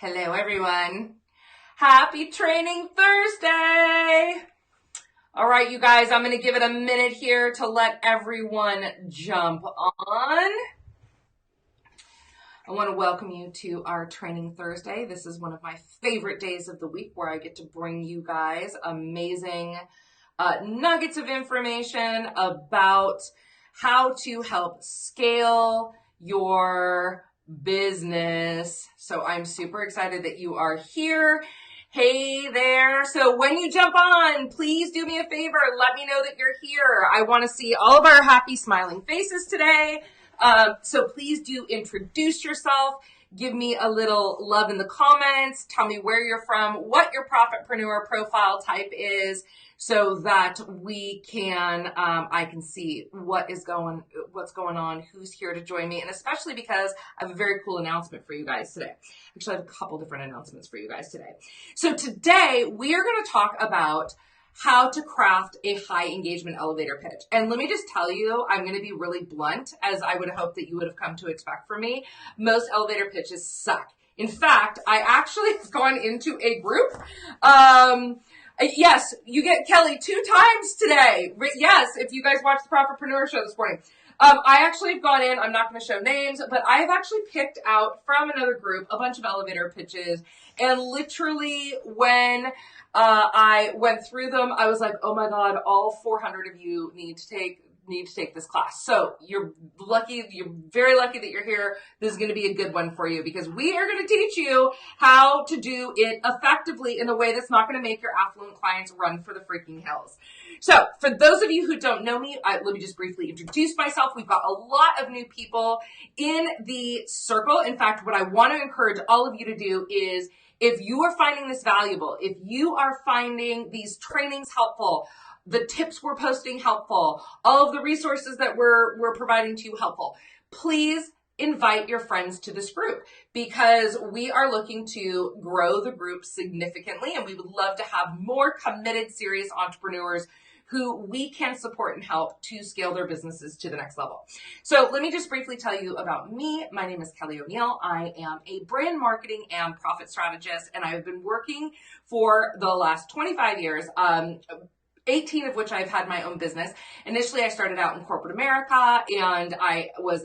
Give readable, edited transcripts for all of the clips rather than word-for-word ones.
Hello, everyone. Happy Training Thursday. All right, you guys, I'm going to give it a minute here to let everyone jump on. I want to welcome you to our Training Thursday. This is one of my favorite days of the week where I get to bring you guys amazing nuggets of information about how to help scale your business. So I'm super excited that you are here. Hey there. So when you jump on, please do me a favor. Let me know that you're here. I want to see all of our happy smiling faces today. So please do introduce yourself. Give me a little love in the comments. Tell me where you're from, what your Profit-preneur profile type is, so that we can, I can see what's going on, who's here to join me, and especially because I have a very cool announcement for you guys today. Actually, I have a couple different announcements for you guys today. So today we are going to talk about how to craft a high engagement elevator pitch. And let me just tell you, I'm going to be really blunt, as I would hope that you would have come to expect from me. Most elevator pitches suck. In fact, I actually have gone into a group. Yes, you get Kelly 2 times today. Yes, if you guys watched the Profit-preneur show this morning. I actually have gone in, I'm not going to show names, but I have actually picked out from another group a bunch of elevator pitches. And literally when I went through them, I was like, oh my God, all 400 of you need to take this class. So you're very lucky that you're here. This is going to be a good one for you, because we are going to teach you how to do it effectively in a way that's not going to make your affluent clients run for the freaking hills. So for those of you who don't know me, let me just briefly introduce myself. We've got a lot of new people in the circle. In fact, what I want to encourage all of you to do is, if you are finding this valuable, if you are finding these trainings helpful, the tips we're posting helpful, all of the resources that we're providing to you helpful, please invite your friends to this group, because we are looking to grow the group significantly, and we would love to have more committed, serious entrepreneurs who we can support and help to scale their businesses to the next level. So let me just briefly tell you about me. My name is Kelly O'Neill. I am a brand marketing and profit strategist, and I've been working for the last 25 years, 18 of which I've had my own business. Initially, I started out in corporate America, and I was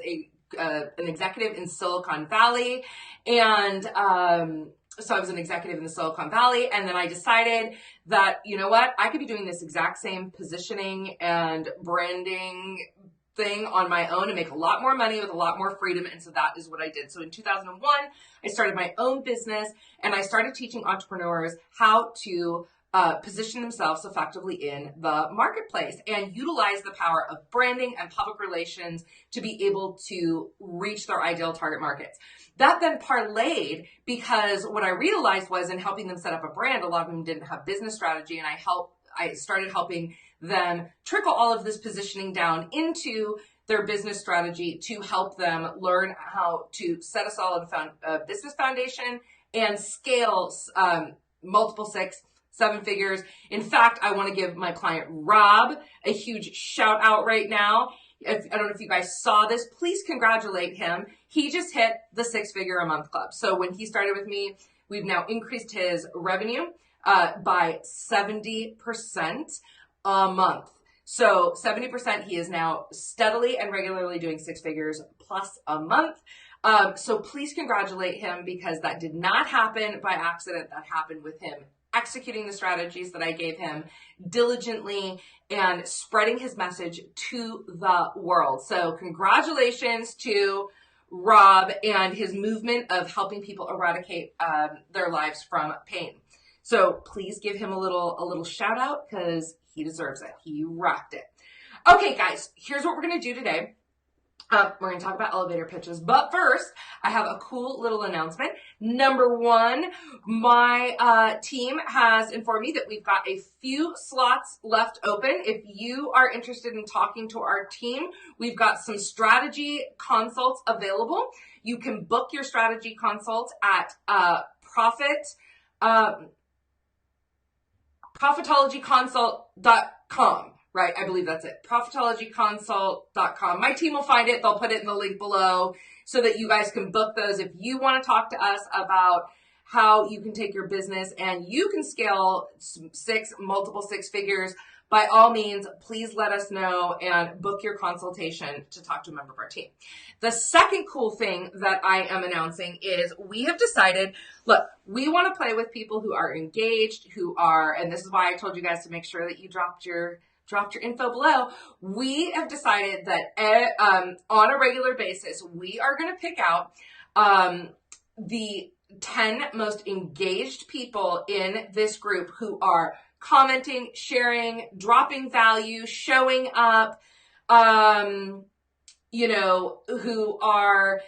an executive in Silicon Valley. And so I was an executive in the Silicon Valley, and then I decided that, you know what, I could be doing this exact same positioning and branding thing on my own and make a lot more money with a lot more freedom. And so that is what I did. So in 2001, I started my own business, and I started teaching entrepreneurs how to position themselves effectively in the marketplace and utilize the power of branding and public relations to be able to reach their ideal target markets. That then parlayed, because what I realized was, in helping them set up a brand, a lot of them didn't have business strategy, and I started helping them trickle all of this positioning down into their business strategy to help them learn how to set a solid business foundation and scale multiple 6, 7 figures. In fact, I want to give my client Rob a huge shout out right now. I don't know if you guys saw this, please congratulate him. He just hit the 6-figure a month club. So when he started with me, we've now increased his revenue by 70% a month. So 70%, he is now steadily and regularly doing 6 figures plus a month. So please congratulate him, because that did not happen by accident. That happened with him executing the strategies that I gave him diligently and spreading his message to the world. So congratulations to Rob and his movement of helping people eradicate their lives from pain. So please give him a little shout out, because he deserves it. He rocked it. Okay, guys, here's what we're going to do today. We're going to talk about elevator pitches, but first, I have a cool little announcement. Number one, my team has informed me that we've got a few slots left open. If you are interested in talking to our team, we've got some strategy consults available. You can book your strategy consult at profitologyconsult.com. Right, I believe that's it. Profitologyconsult.com. My team will find it. They'll put it in the link below so that you guys can book those. If you want to talk to us about how you can take your business and you can scale multiple six figures, by all means, please let us know and book your consultation to talk to a member of our team. The second cool thing that I am announcing is we have decided, look, we want to play with people who are engaged, and this is why I told you guys to make sure that you dropped your info below. We have decided that on a regular basis, we are going to pick out the 10 most engaged people in this group who are commenting, sharing, dropping value, showing up, who are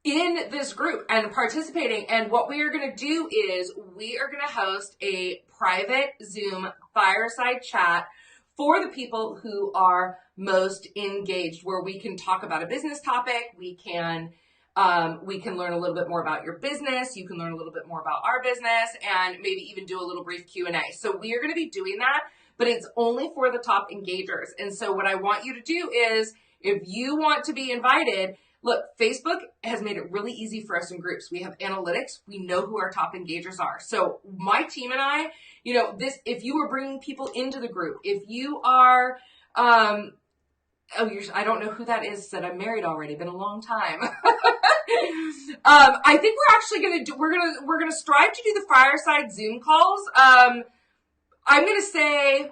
in this group and participating. And what we are going to do is we are going to host a private Zoom fireside chat for the people who are most engaged, where we can talk about a business topic. We can learn a little bit more about your business. You can learn a little bit more about our business, and maybe even do a little brief Q&A. So we are going to be doing that, but it's only for the top engagers. And so what I want you to do is, if you want to be invited, look, Facebook has made it really easy for us in groups. We have analytics. We know who our top engagers are. So my team and I, if you are bringing people into the group, if you are, I don't know who that is, said I'm married already, been a long time. I think we're actually we're gonna strive to do the fireside Zoom calls. I'm gonna say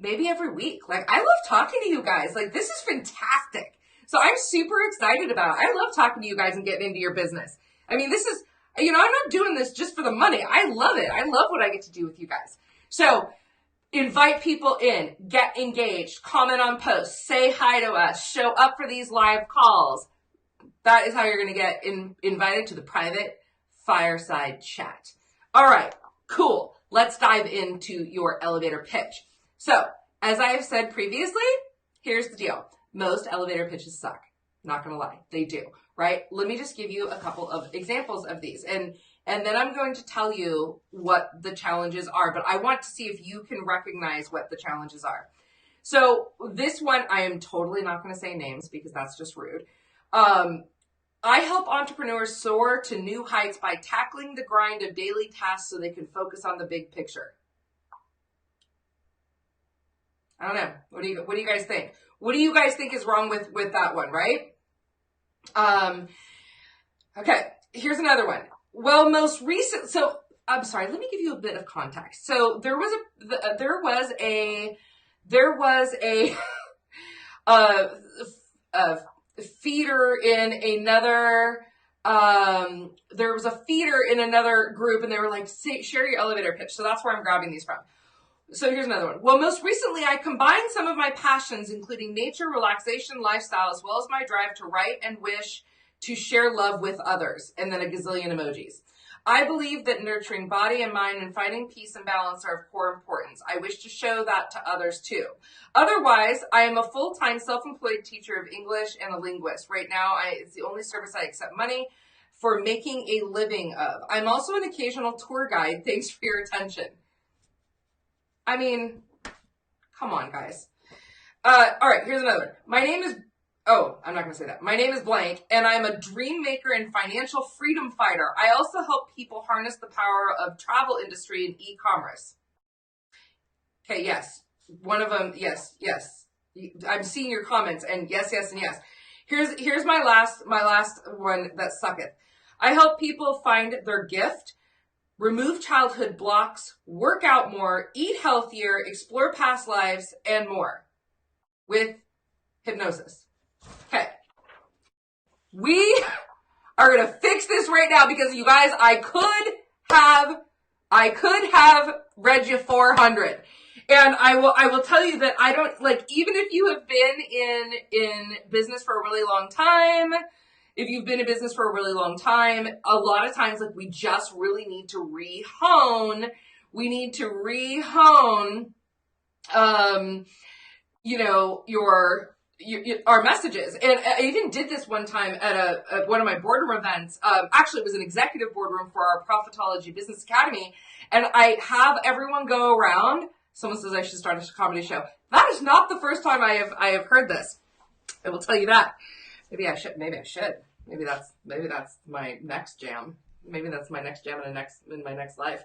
maybe every week. Like, I love talking to you guys. Like, this is fantastic. So I'm super excited about it. I love talking to you guys and getting into your business. I mean, this is, I'm not doing this just for the money. I love it. I love what I get to do with you guys. So invite people in, get engaged, comment on posts, say hi to us, show up for these live calls. That is how you're going to get invited to the private fireside chat. All right, cool. Let's dive into your elevator pitch. So, as I have said previously, here's the deal. Most elevator pitches suck. Not going to lie. They do, right? Let me just give you a couple of examples of these. And then I'm going to tell you what the challenges are, but I want to see if you can recognize what the challenges are. So this one, I am totally not going to say names because that's just rude. I help entrepreneurs soar to new heights by tackling the grind of daily tasks so they can focus on the big picture. I don't know. What do you guys think? What do you guys think is wrong with that one, right? Okay, here's another one. Well, I'm sorry, let me give you a bit of context. So there was a feeder in another, there was a feeder in another group, and they were like, share your elevator pitch. So that's where I'm grabbing these from. So here's another one. Well, most recently, I combined some of my passions, including nature, relaxation, lifestyle, as well as my drive to write and wish to share love with others, and then a gazillion emojis. I believe that nurturing body and mind and finding peace and balance are of core importance. I wish to show that to others too. Otherwise, I am a full-time self-employed teacher of English and a linguist. Right now, it's the only service I accept money for making a living of. I'm also an occasional tour guide. Thanks for your attention. I mean, come on, guys. All right, here's another one. I'm not going to say that. My name is blank, and I'm a dream maker and financial freedom fighter. I also help people harness the power of travel industry and e-commerce. Okay, yes. One of them, yes. I'm seeing your comments, and yes, and yes. Here's my last one that sucketh. I help people find their gift, remove childhood blocks, work out more, eat healthier, explore past lives, and more with hypnosis. Okay. We are going to fix this right now because you guys, I could have read you 400. And I will tell you that I don't, like, even if you have been in business for a really long time, a lot of times, like, we just really need to re-hone. We need to re-hone, our messages. And I even did this one time at one of my boardroom events. Actually, it was an executive boardroom for our Profitology Business Academy. And I have everyone go around. Someone says I should start a comedy show. That is not the first time I have heard this. I will tell you that. Maybe I should. Maybe that's my next jam. Maybe that's my next jam in my next life.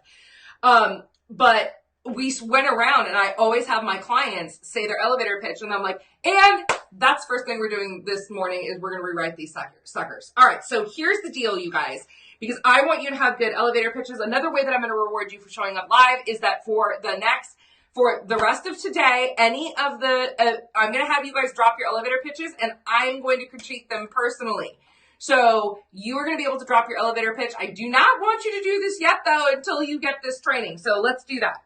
But we went around, and I always have my clients say their elevator pitch, and I'm like, and that's first thing we're doing this morning is we're going to rewrite these suckers. All right, so here's the deal, you guys, because I want you to have good elevator pitches. Another way that I'm going to reward you for showing up live is that for the rest of today, I'm going to have you guys drop your elevator pitches, and I'm going to critique them personally. So you are going to be able to drop your elevator pitch. I do not want you to do this yet, though, until you get this training. So let's do that.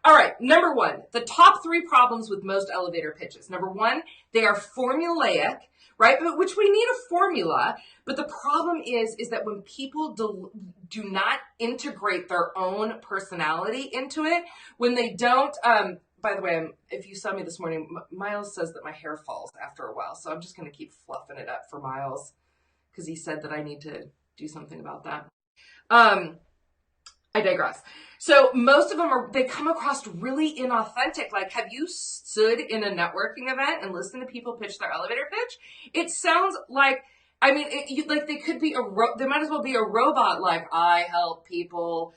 All right, number one, the top 3 problems with most elevator pitches. Number one, they are formulaic, right? Which we need a formula, but the problem is that when people do not integrate their own personality into it, when they don't, by the way, if you saw me this morning, Miles says that my hair falls after a while, so I'm just going to keep fluffing it up for Miles because he said that I need to do something about that. I digress. So most of them they come across really inauthentic. Like, have you stood in a networking event and listened to people pitch their elevator pitch? It sounds like, I mean, like they could be they might as well be a robot. Like, I help people,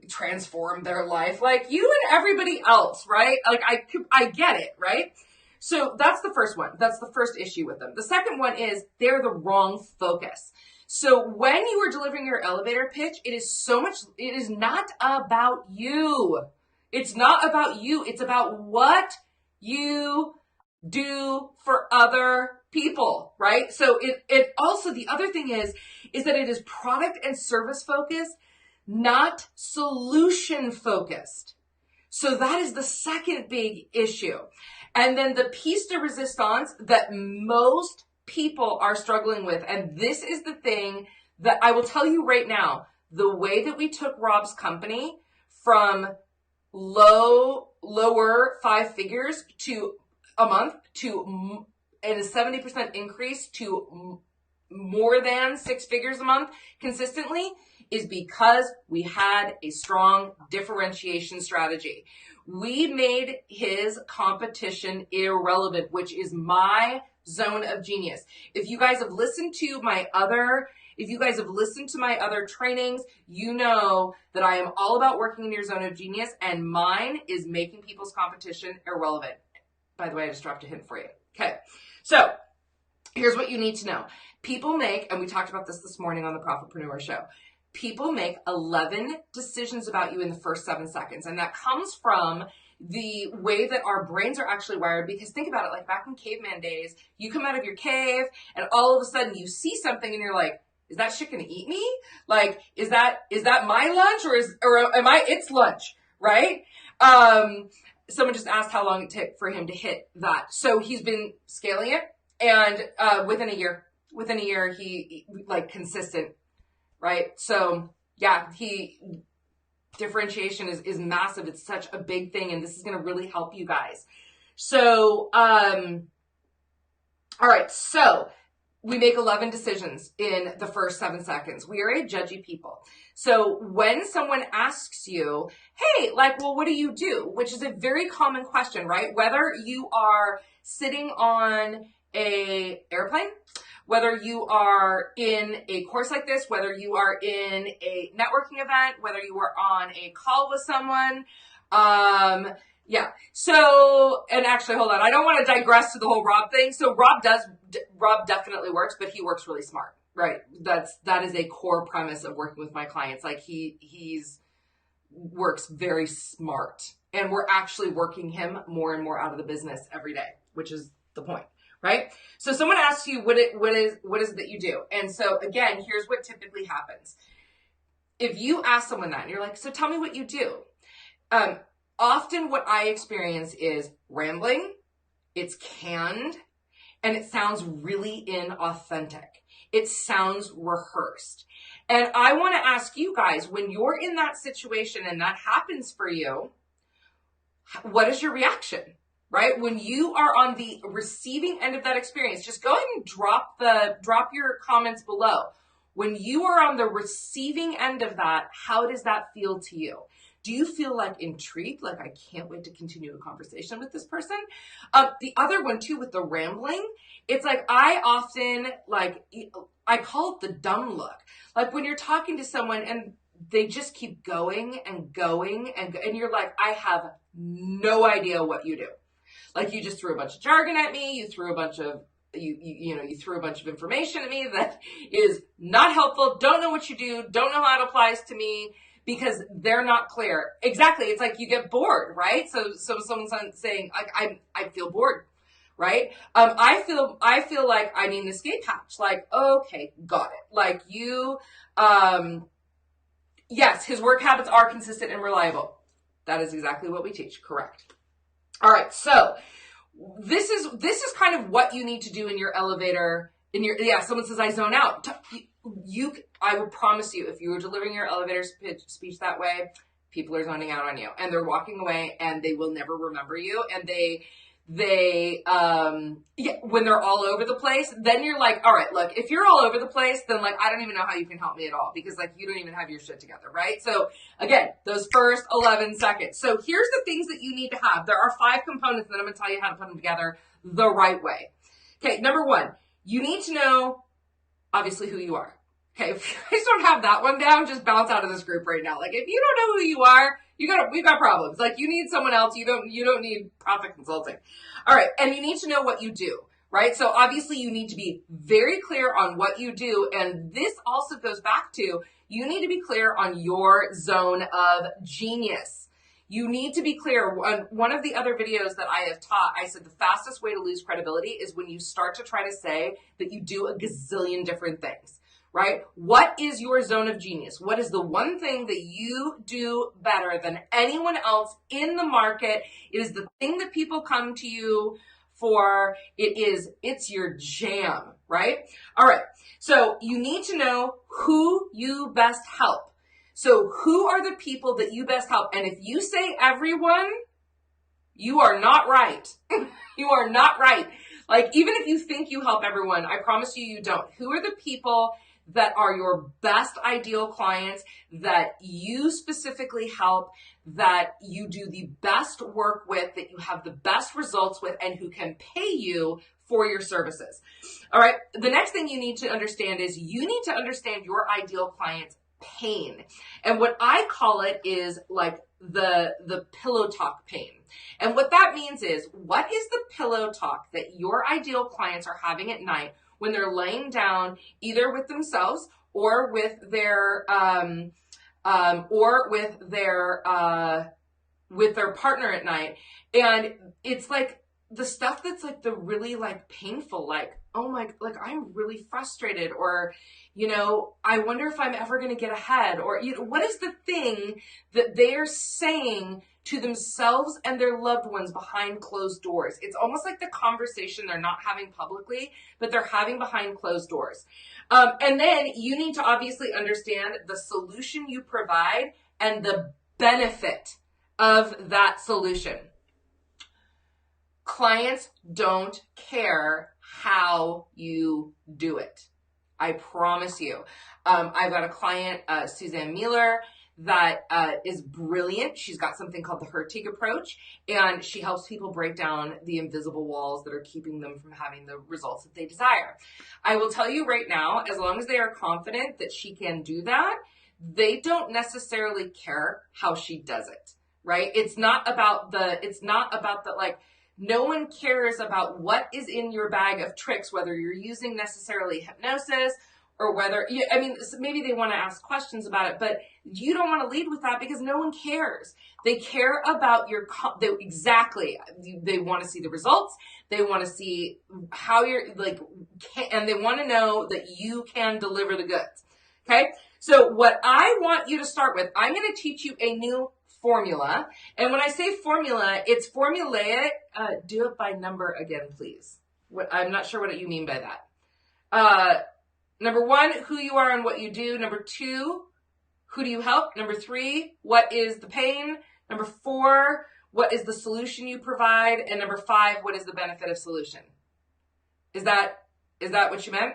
transform their life. Like you and everybody else, right? Like I get it, right? So that's the first one. That's the first issue with them. The second one is they're the wrong focus. So when you are delivering your elevator pitch, it is not about you. It's not about you. It's about what you do for other people, right? So it also, the other thing is that it is product and service focused, not solution focused. So that is the second big issue. And then the piece de resistance that most people are struggling with, and this is the thing that I will tell you right now, the way that we took Rob's company from lower 5 figures to a month to and a 70% increase to more than 6 figures a month consistently is because we had a strong differentiation strategy. We made his competition irrelevant, which is my zone of genius. If you guys have listened to my other trainings, you know that I am all about working in your zone of genius, and mine is making people's competition irrelevant. By the way, I just dropped a hint for you. Okay. So here's what you need to know. People make, and we talked about this morning on the Profit-preneur Show, people make 11 decisions about you in the first 7 seconds. And that comes from the way that our brains are actually wired. Because think about it, like back in caveman days, you come out of your cave and all of a sudden you see something and you're like, is that shit gonna eat me? Like, is that my lunch or am I its lunch, right? Someone just asked how long it took for him to hit that. So he's been scaling it, and within a year, he like consistent, right? So yeah, differentiation is massive. It's such a big thing, and this is going to really help you guys. So, all right. So we make 11 decisions in the first 7 seconds. We are a judgy people. So when someone asks you, hey, like, well, what do you do? Which is a very common question, right? Whether you are sitting on an airplane, whether you are in a course like this, whether you are in a networking event, whether you are on a call with someone. Yeah. So, and actually, hold on. I don't want to digress to the whole Rob thing. So Rob definitely works, but he works really smart, right? That is a core premise of working with my clients. Like he's works very smart, and we're actually working him more and more out of the business every day, which is the point. Right? So someone asks you, what is it that you do? And so again, here's what typically happens. If you ask someone that and you're like, so tell me what you do. Often what I experience is rambling, it's canned, and it sounds really inauthentic. It sounds rehearsed. And I want to ask you guys, when you're in that situation and that happens for you, what is your reaction? Right? When you are on the receiving end of that experience, just go ahead and drop your comments below. When you are on the receiving end of that, how does that feel to you? Do you feel like intrigued? Like, I can't wait to continue a conversation with this person. The other one too, with the rambling, it's like, I often I call it the dumb look. Like when you're talking to someone and they just keep going and going and you're like, I have no idea what you do. Like you just threw a bunch of jargon at me. You threw a bunch of you threw a bunch of information at me that is not helpful. Don't know what you do. Don't know how it applies to me because they're not clear. Exactly. It's like you get bored, right? So someone's saying like, I feel bored, right? I feel like I need an escape hatch. Like, okay, got it. Like you, yes, his work habits are consistent and reliable. That is exactly what we teach. Correct. All right. So this is kind of what you need to do in your elevator. Someone says I zone out. I would promise you, if you were delivering your elevator speech that way, people are zoning out on you and they're walking away and they will never remember you. And when they're all over the place, then you're like, all right, look, if you're all over the place, then like, I don't even know how you can help me at all because like, you don't even have your shit together, right? So again, those first 11 seconds. So here's the things that you need to have. There are 5 components and I'm going to tell you how to put them together the right way. Okay. Number 1, you need to know obviously who you are. Okay. If you guys don't have that one down, just bounce out of this group right now. Like if you don't know who you are, we've got problems. Like you need someone else. You don't need Profit Consulting. All right. And you need to know what you do, right? So obviously you need to be very clear on what you do. And this also goes back to, you need to be clear on your zone of genius. You need to be clear. One of the other videos that I have taught, I said the fastest way to lose credibility is when you start to try to say that you do a gazillion different things. Right? What is your zone of genius? What is the one thing that you do better than anyone else in the market? It is the thing that people come to you for. It's your jam, right? All right. So you need to know who you best help. So who are the people that you best help? And if you say everyone, you are not right. You are not right. Like even if you think you help everyone, I promise you, you don't. Who are the people that are your best ideal clients, that you specifically help, that you do the best work with, that you have the best results with, and who can pay you for your services? All right. The next thing you need to understand is you need to understand your ideal client's pain. And what I call it is like the pillow talk pain. And what that means is, what is the pillow talk that your ideal clients are having at night when they're laying down either with themselves or with their partner at night? And it's like the stuff that's like the really like painful, like, oh my, like I'm really frustrated, or, I wonder if I'm ever going to get ahead, or, what is the thing that they're saying to themselves and their loved ones behind closed doors? It's almost like the conversation they're not having publicly, but they're having behind closed doors. And then you need to obviously understand the solution you provide and the benefit of that solution. Clients don't care how you do it. I promise you. I've got a client, Suzanne Mueller, that is brilliant. She's got something called the Hertig approach, and she helps people break down the invisible walls that are keeping them from having the results that they desire. I will tell you right now, as long as they are confident that she can do that, they don't necessarily care how she does it, right? It's not about the like, no one cares about what is in your bag of tricks, whether you're using necessarily hypnosis or whether, maybe they want to ask questions about it, but you don't want to lead with that because no one cares. They care about they want to see the results. They want to see how you're like, and they want to know that you can deliver the goods. Okay. So what I want you to start with, I'm going to teach you a new formula. And when I say formula, it's formulaic. Do it by number again, please. I'm not sure what you mean by that. Number 1, who you are and what you do. Number 2, who do you help? Number 3, what is the pain? Number 4, what is the solution you provide? And number 5, what is the benefit of solution? Is that what you meant?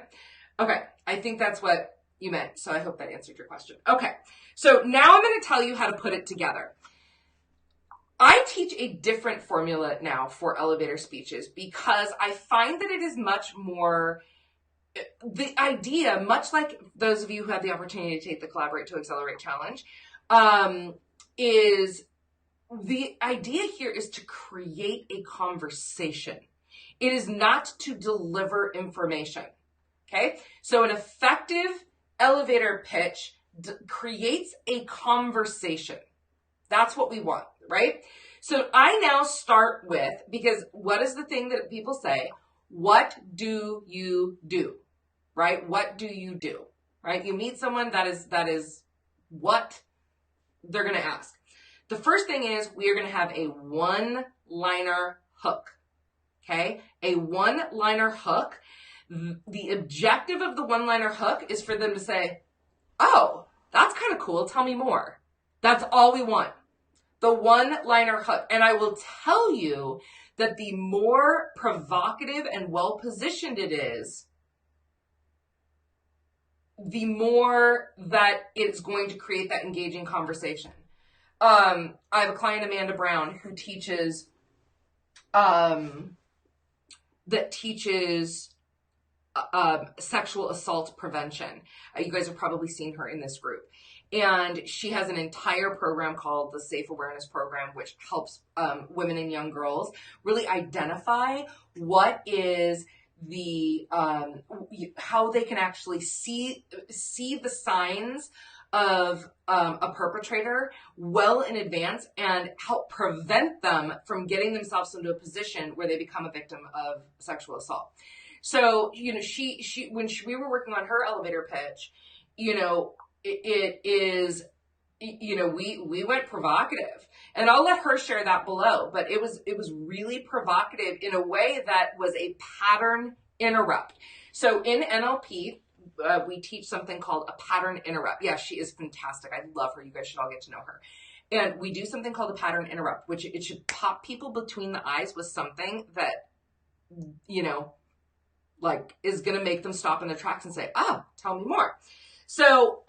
Okay. I think that's what you meant. So I hope that answered your question. Okay. So now I'm going to tell you how to put it together. I teach a different formula now for elevator speeches because I find that it is much more, the idea, much like those of you who had the opportunity to take the Collaborate to Accelerate challenge, is the idea here is to create a conversation. It is not to deliver information. Okay. So an effective elevator pitch creates a conversation. That's what we want, right? So I now start with, because what is the thing that people say? What do you do? Right? What do you do? Right? You meet someone that is what they're going to ask. The first thing is we are going to have a one-liner hook. Okay? A one-liner hook. The objective of the one-liner hook is for them to say, oh, that's kind of cool. Tell me more. That's all we want. The one-liner hook. And I will tell you that the more provocative and well-positioned it is, the more that it's going to create that engaging conversation. I have a client, Amanda Brown, who teaches, sexual assault prevention. You guys have probably seen her in this group. And she has an entire program called the Safe Awareness Program, which helps women and young girls really identify what is the how they can actually see the signs of a perpetrator well in advance and help prevent them from getting themselves into a position where they become a victim of sexual assault. So, you know, she when we were working on her elevator pitch, you know, it is, you know, we went provocative, and I'll let her share that below, but it was really provocative in a way that was a pattern interrupt. So in NLP, we teach something called a pattern interrupt. Yeah, she is fantastic. I love her. You guys should all get to know her. And we do something called a pattern interrupt, which it should pop people between the eyes with something that, you know, like is going to make them stop in their tracks and say, oh, tell me more. So,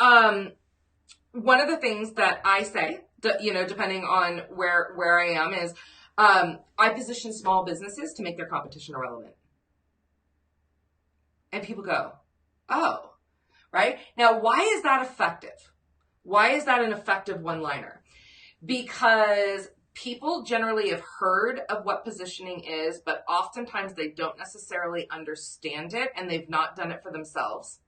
one of the things that I say, you know, depending on where I am is, I position small businesses to make their competition irrelevant. And people go, oh, right? Now, why is that effective? Why is that an effective one-liner? Because people generally have heard of what positioning is, but oftentimes they don't necessarily understand it, and they've not done it for themselves.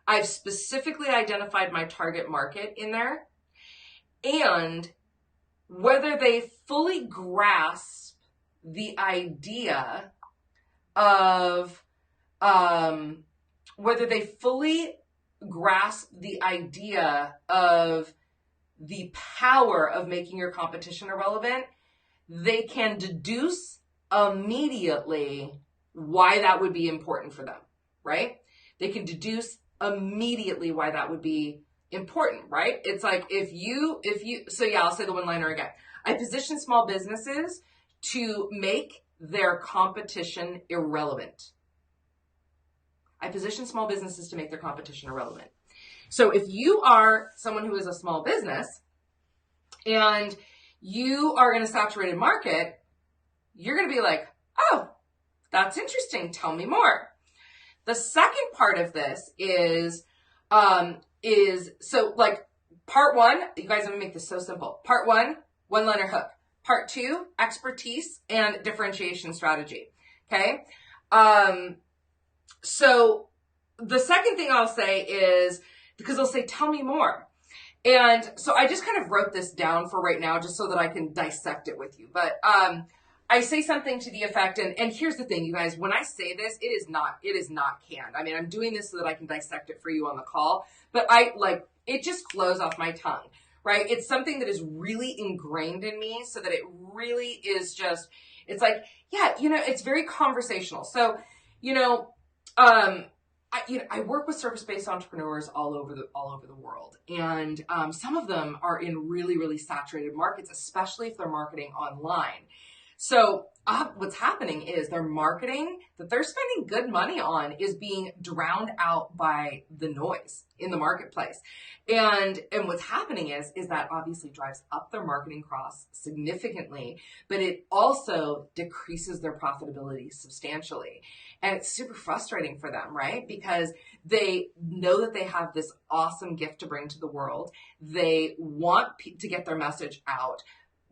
I've specifically identified my target market in there, and whether they fully grasp the idea of, the power of making your competition irrelevant, they can deduce immediately why that would be important for them, right? They can deduce immediately why that would be important, right? It's like so yeah, I'll say the one-liner again. I position small businesses to make their competition irrelevant. I position small businesses to make their competition irrelevant. So if you are someone who is a small business and you are in a saturated market, you're going to be like, oh, that's interesting. Tell me more. The second part of this is so like part one, you guys, I'm going to make this so simple. Part one, one-liner hook. Part two, expertise and differentiation strategy. Okay. So the second thing I'll say is, because they'll say, tell me more. And so I just kind of wrote this down for right now, just so that I can dissect it with you. But, I say something to the effect, and here's the thing, you guys, when I say this, it is not canned. I mean, I'm doing this so that I can dissect it for you on the call, but it just flows off my tongue, right? It's something that is really ingrained in me, so that it really is just, it's like, yeah, you know, it's very conversational. So, you know, I work with service-based entrepreneurs all over the world, and some of them are in really, really saturated markets, especially if they're marketing online. So what's happening is their marketing that they're spending good money on is being drowned out by the noise in the marketplace. And what's happening is that obviously drives up their marketing costs significantly, but it also decreases their profitability substantially. And it's super frustrating for them, right? Because they know that they have this awesome gift to bring to the world. They want to get their message out,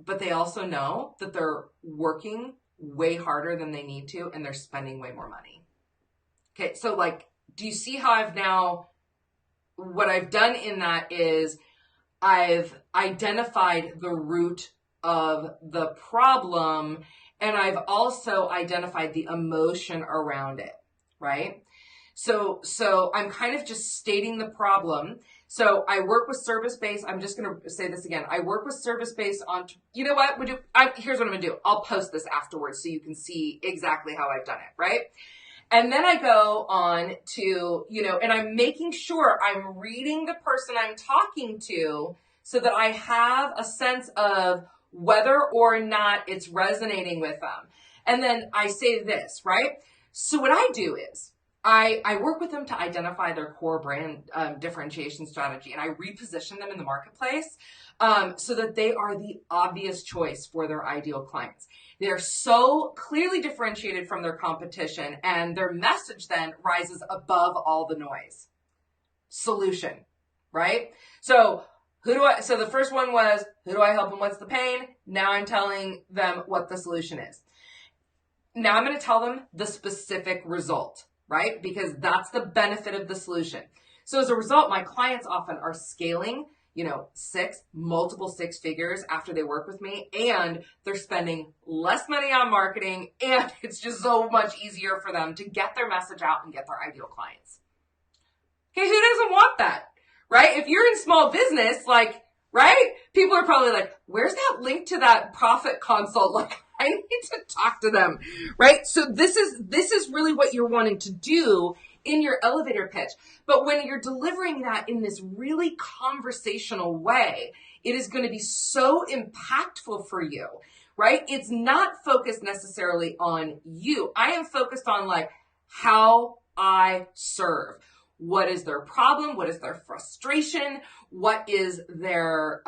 but they also know that they're working way harder than they need to, and they're spending way more money. Okay, so like, do you see how what I've done in that is I've identified the root of the problem, and I've also identified the emotion around it, right? So I'm kind of just stating the problem. So I work with service-based. I'm just going to say this again. I work with service-based on, you know what? Here's what I'm going to do. I'll post this afterwards so you can see exactly how I've done it, right? And then I go on to, and I'm making sure I'm reading the person I'm talking to so that I have a sense of whether or not it's resonating with them. And then I say this, right? So what I do is I work with them to identify their core brand differentiation strategy, and I reposition them in the marketplace so that they are the obvious choice for their ideal clients. They're so clearly differentiated from their competition, and their message then rises above all the noise. Solution, right? So the first one was, who do I help and what's the pain? Now I'm telling them what the solution is. Now I'm going to tell them the specific result, right? Because that's the benefit of the solution. So as a result, my clients often are scaling, multiple six figures after they work with me, and they're spending less money on marketing, and it's just so much easier for them to get their message out and get their ideal clients. Okay, who doesn't want that, right? If you're in small business, right? People are probably like, where's that link to that profit consult? I need to talk to them, right? So this is really what you're wanting to do in your elevator pitch. But when you're delivering that in this really conversational way, it is going to be so impactful for you, right? It's not focused necessarily on you. I am focused on how I serve. What is their problem? What is their frustration? What is their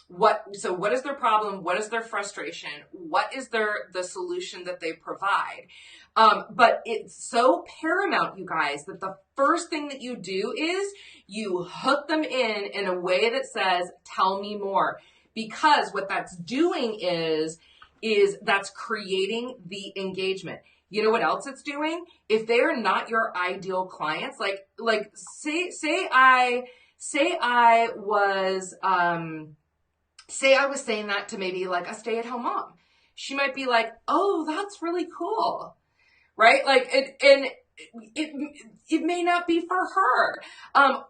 what is their problem? What is their frustration? What is the solution that they provide? But it's so paramount, you guys, that the first thing that you do is you hook them in a way that says, tell me more. Because what that's doing is that's creating the engagement. You know what else it's doing? If they are not your ideal clients, say I was saying that to maybe a stay-at-home mom. She might be like, oh, that's really cool. Right? It may not be for her.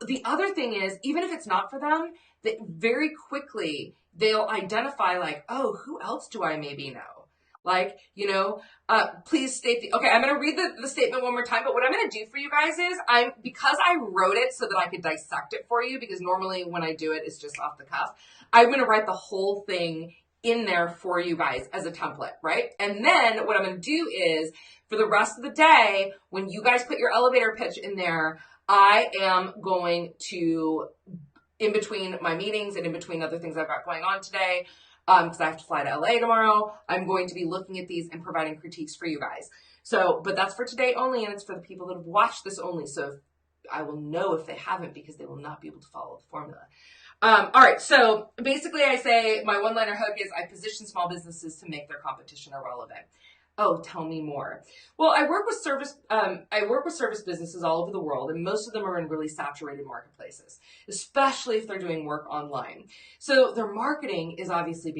The other thing is, even if it's not for them, that very quickly they'll identify oh, who else do I maybe know? Please state okay, I'm going to read the statement one more time, but what I'm going to do for you guys is because I wrote it so that I could dissect it for you, because normally when I do it, it's just off the cuff. I'm going to write the whole thing in there for you guys as a template, right? And then what I'm going to do is for the rest of the day, when you guys put your elevator pitch in there, I am going to, in between my meetings and in between other things I've got going on today, because I have to fly to LA tomorrow, I'm going to be looking at these and providing critiques for you guys. So, but that's for today only, and it's for the people that have watched this only. So I will know if they haven't, because they will not be able to follow the formula. All right. So basically I say my one-liner hook is I position small businesses to make their competition irrelevant. Oh, tell me more. Well, I work with service businesses all over the world, and most of them are in really saturated marketplaces, especially if they're doing work online. So their marketing is obviously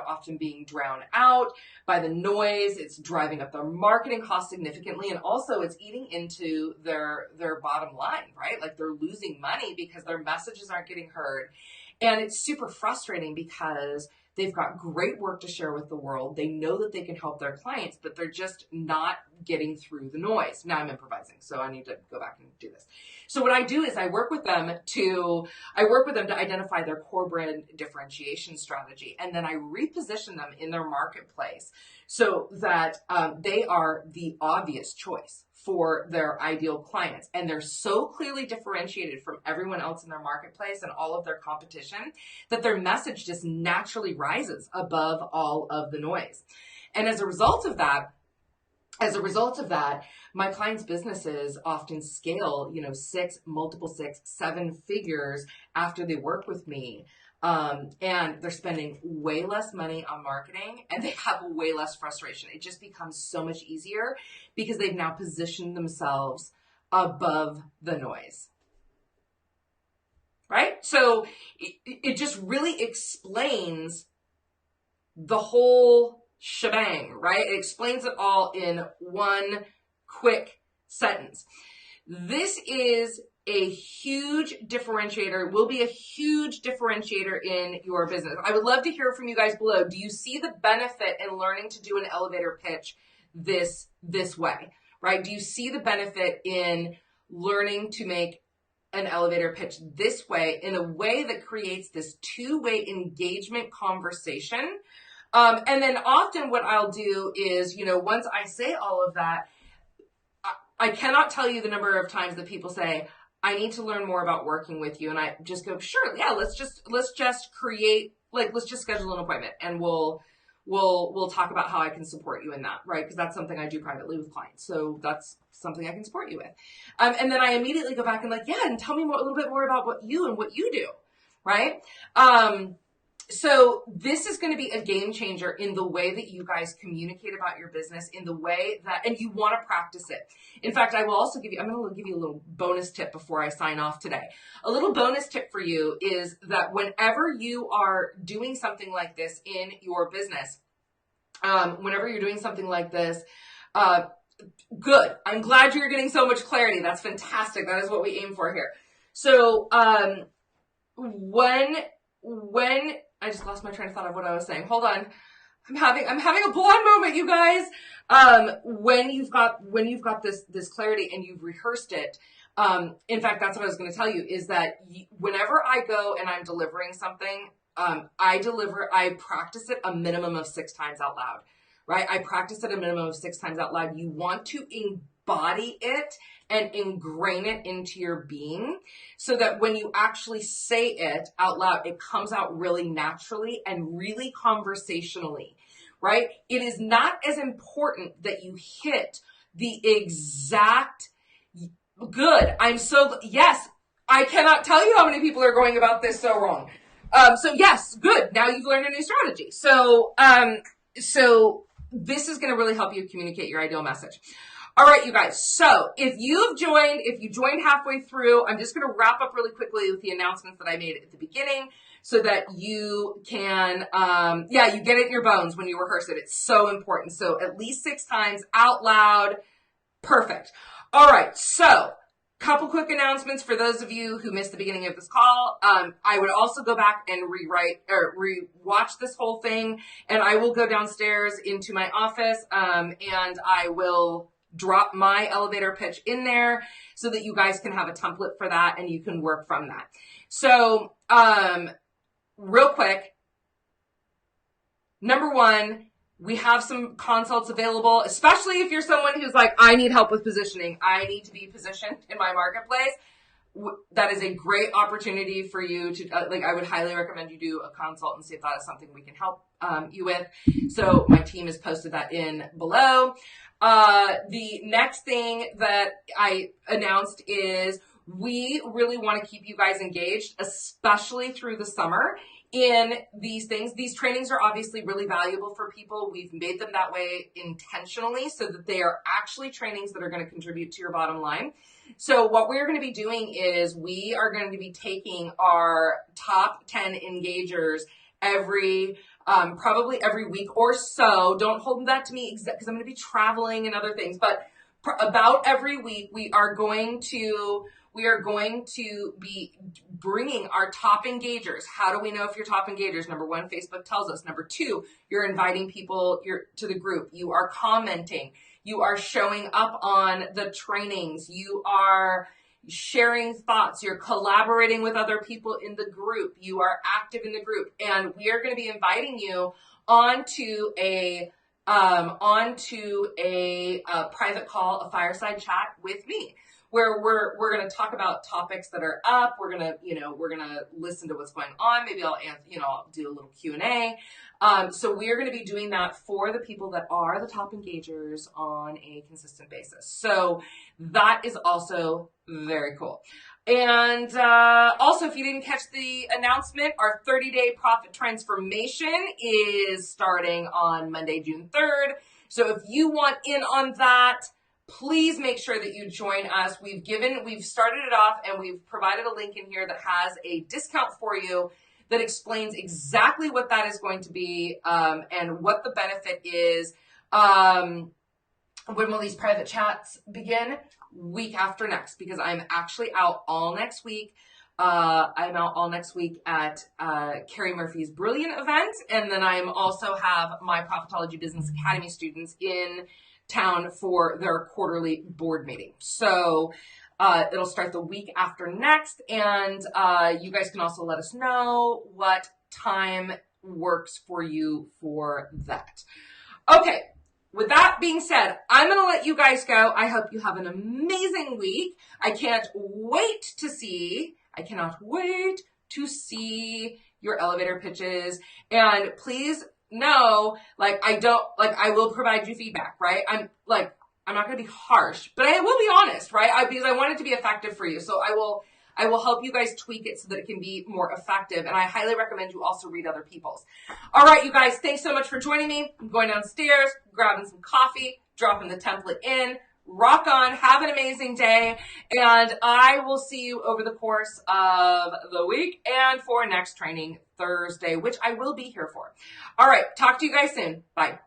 often being drowned out by the noise. It's driving up their marketing costs significantly, and also it's eating into their bottom line, right? They're losing money because their messages aren't getting heard. And it's super frustrating because They've got great work to share with the world. They know that they can help their clients, but they're just not getting through the noise. Now I'm improvising, so I need to go back and do this. So what I do is I work with them to identify their core brand differentiation strategy, and then I reposition them in their marketplace so that they are the obvious choice for their ideal clients. And they're so clearly differentiated from everyone else in their marketplace and all of their competition that their message just naturally rises above all of the noise. And as a result of that, my clients' businesses often scale, multiple 6, 7 figures after they work with me. And they're spending way less money on marketing, and they have way less frustration. It just becomes so much easier because they've now positioned themselves above the noise. Right? So it just really explains the whole shebang, right? It explains it all in one quick sentence. This is a huge differentiator, will be a huge differentiator in your business. I would love to hear from you guys below. Do you see the benefit in learning to do an elevator pitch this way, right? Do you see the benefit in learning to make an elevator pitch this way, in a way that creates this two-way engagement conversation? And then often what I'll do is, once I say all of that, I cannot tell you the number of times that people say, I need to learn more about working with you. And I just go, sure, yeah, let's just schedule an appointment, and we'll talk about how I can support you in that, right? Because that's something I do privately with clients. So that's something I can support you with. And then I immediately go back and and tell me a little bit more about what you do, right? So this is going to be a game changer in the way that you guys communicate about your business, in the way that, and you want to practice it. In fact, I'm going to give you a little bonus tip before I sign off today. A little bonus tip for you is that whenever you are doing something like this in your business, good. I'm glad you're getting so much clarity. That's fantastic. That is what we aim for here. So, when I just lost my train of thought of what I was saying. Hold on. I'm having a blonde moment, you guys. When you've got this clarity and you've rehearsed it, in fact, that's what I was going to tell you, is that whenever I go and I'm delivering something, I practice it a minimum of 6 times out loud, right? I practice it a minimum of 6 times out loud. You want to embody it and ingrain it into your being so that when you actually say it out loud, it comes out really naturally and really conversationally, right? It is not as important that you hit the exact good. Yes, I cannot tell you how many people are going about this so wrong. So yes, good. Now you've learned a new strategy. So this is going to really help you communicate your ideal message. All right, you guys. So if you joined halfway through, I'm just going to wrap up really quickly with the announcements that I made at the beginning so that you can, you get it in your bones when you rehearse it. It's so important. So at least 6 times out loud. Perfect. All right. So couple quick announcements for those of you who missed the beginning of this call. I would also go back and re-watch this whole thing, and I will go downstairs into my office, and I will drop my elevator pitch in there so that you guys can have a template for that and you can work from that. So, real quick, number 1, we have some consults available, especially if you're someone who's like, I need help with positioning. I need to be positioned in my marketplace. That is a great opportunity for you to, I would highly recommend you do a consult and see if that is something we can help you with. So my team has posted that in below. The next thing that I announced is we really want to keep you guys engaged, especially through the summer, in these things. These trainings are obviously really valuable for people. We've made them that way intentionally so that they are actually trainings that are going to contribute to your bottom line. So what we're going to be doing is we are going to be taking our top 10 engagers probably every week or so. Don't hold that to me because I'm going to be traveling and other things, but about every week, we are going to be bringing our top engagers. How do we know if you're top engagers? Number one, Facebook tells us. Number two, you're inviting people to the group. You are commenting. You are showing up on the trainings. You are sharing thoughts. You're collaborating with other people in the group. You are active in the group. And we are going to be inviting you onto a private call, a fireside chat with me, where we're going to talk about topics that are up. We're going to listen to what's going on. Maybe I'll answer, I'll do a little Q&A. So we are going to be doing that for the people that are the top engagers on a consistent basis. So that is also very cool. And also, if you didn't catch the announcement, our 30-day profit transformation is starting on Monday, June 3rd. So if you want in on that, please make sure that you join us. We've started it off, and we've provided a link in here that has a discount for you that explains exactly what that is going to be, and what the benefit is. When will these private chats begin? Week after next, because I'm actually out all next week. I'm out all next week at Carrie Murphy's Brilliant event, and then I'm also have my Profitology Business Academy students in town for their quarterly board meeting. So it'll start the week after next, and you guys can also let us know what time works for you for that. Okay. With that being said, I'm going to let you guys go. I hope you have an amazing week. I cannot wait to see your elevator pitches. And please know, I will provide you feedback, right? I'm not going to be harsh, but I will be honest, right? Because I want it to be effective for you. So I will help you guys tweak it so that it can be more effective. And I highly recommend you also read other people's. All right, you guys, thanks so much for joining me. I'm going downstairs, grabbing some coffee, dropping the template in. Rock on. Have an amazing day. And I will see you over the course of the week and for next training Thursday, which I will be here for. All right, talk to you guys soon. Bye.